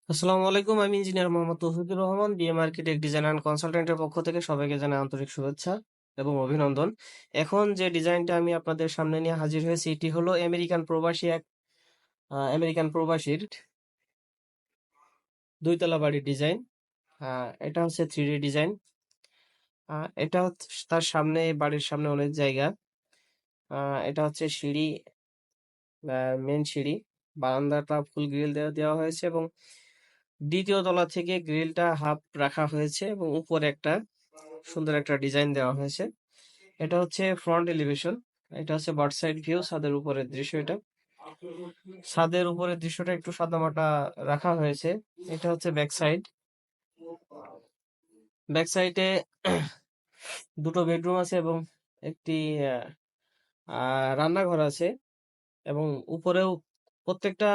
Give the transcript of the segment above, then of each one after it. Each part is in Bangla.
আসসালামু আলাইকুম। আমি engineer Mohammad Tauhidur Rahman, BM architect design and কনসালটেন্টের পক্ষ থেকে সবাইকে জানাই আন্তরিক শুভেচ্ছা এবং অভিনন্দন। এখন যে ডিজাইনটা আমি আপনাদের সামনে নিয়ে হাজির হয়েছি, এটি হলো আমেরিকান প্রবাসীর দুইতলা বাড়ির ডিজাইন। এটা হচ্ছে 3D ডিজাইন। এটা হচ্ছে তার সামনে, বাড়ির সামনে অনেক জায়গা। এটা হচ্ছে সিঁড়ি, মেন সিঁড়ি। বারান্দাটা ফুল গ্রিল দেওয়া হয়েছে এবং দ্বিতীয় তলা থেকে গ্রিলটা হাফ রাখা হয়েছে এবং উপরে একটা সুন্দর একটা ডিজাইন দেওয়া হয়েছে। এটা হচ্ছে ফ্রন্ট এলিভেশন। এটা হচ্ছে বার্ড সাইড ভিউ, ছাদের উপরের দৃশ্য। এটা ছাদের উপরের দৃশ্যটা একটু সাদামাটা রাখা হয়েছে। এটা হচ্ছে ব্যাক সাইড। ব্যাক সাইডে দুটো বেডরুম আছে এবং একটি রান্নাঘর আছে এবং উপরেও প্রত্যেকটা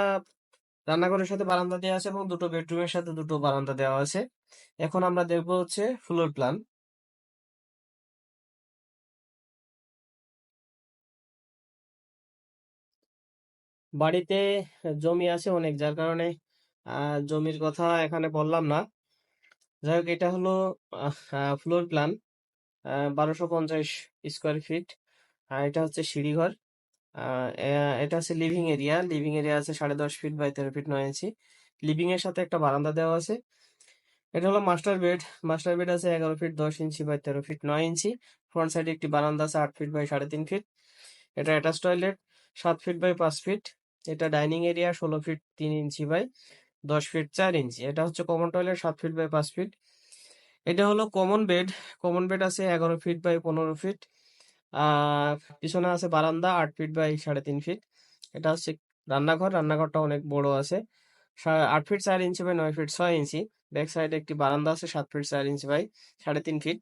রান্নাঘরের সাথে বারান্দা দেওয়া আছে এবং দুটো বেডরুমের সাথে দুটো বারান্দা দেওয়া আছে। এখন আমরা দেখবো হচ্ছে ফ্লোর প্ল্যান। বাড়িতে জমি আছে অনেক, যার কারণে জমির কথা এখানে বললাম না। যাই হোক, এটা হলো ফ্লোর প্ল্যান, 1250 স্কোয়ার ফিট। এটা হচ্ছে সিঁড়িঘর। এটা হচ্ছে লিভিং এরিয়া আছে 10.5 feet by 13 feet 9 inch. Living এর সাথে একটা বারান্দা দেওয়া আছে। এটা হলো মাস্টার বেড আছে 11 feet 10 inch by 13 feet 9 inch. Front সাইডে একটি বারান্দা আছে 8 ফিট বাই 3.5 ফিট। এটা attach toilet 7 feet by 5 feet. এটা dining area 16 feet 3 inch by 10 feet 4 inch. এটা হচ্ছে common toilet 7 feet by 5 feet. এটা হলো কমন বেড আছে 11 ফিট বাই 15 ফিট। পিছনে আছে বারান্দা 8 ফিট বাই 3.5 ফিট। এটা হচ্ছে রান্নাঘরটা অনেক বড় আছে, 8 feet 4 inch by 9 feet 6 inch. Back সাইডে একটি বারান্দা আছে 7 ফিট 4 ইঞ্চি বাই 3.5 ফিট।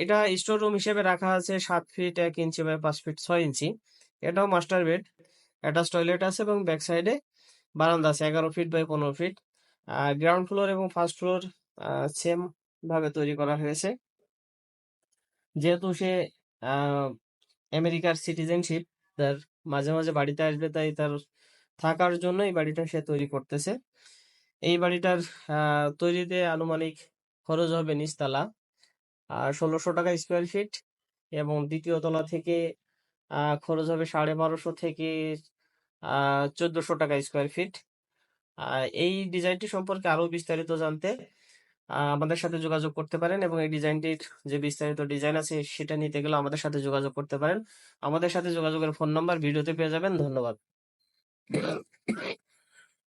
এটা স্টোর রুম হিসেবে রাখা আছে 7 feet 1 inch by 5 feet 6 inch. এটাও মাস্টার বেড। অ্যাটাচ টয়লেট আছে এবং ব্যাক সাইডে বারান্দা আছে 11 feet by 15 feet. Ground floor এবং ফার্স্ট ফ্লোর সেম ভাবে তৈরি করা হয়েছে। যেহেতু সে আহ, আমেরিকার সিটিজেনশিপ, তার মাঝে মাঝে বাড়িতে আসবে, তাই তার থাকার জন্য এই বাড়িটা সে তৈরি করতেছে। এই বাড়িটার তৈরিতে আনুমানিক খরচ হবে নিচতলা 1600 টাকা স্কোয়ার ফিট এবং দ্বিতীয় তলা থেকে খরচ হবে 1250 থেকে 1400 টাকা স্কোয়ার ফিট। এই ডিজাইনটি সম্পর্কে আরো বিস্তারিত জানতে আমাদের সাথে যোগাযোগ করতে পারেন এবং এই ডিজাইনটির যে বিস্তারিত ডিজাইন আছে সেটা নিতে গেলে আমাদের সাথে যোগাযোগ করতে পারেন। আমাদের সাথে যোগাযোগের ফোন নাম্বার ভিডিওতে পেয়ে যাবেন। ধন্যবাদ।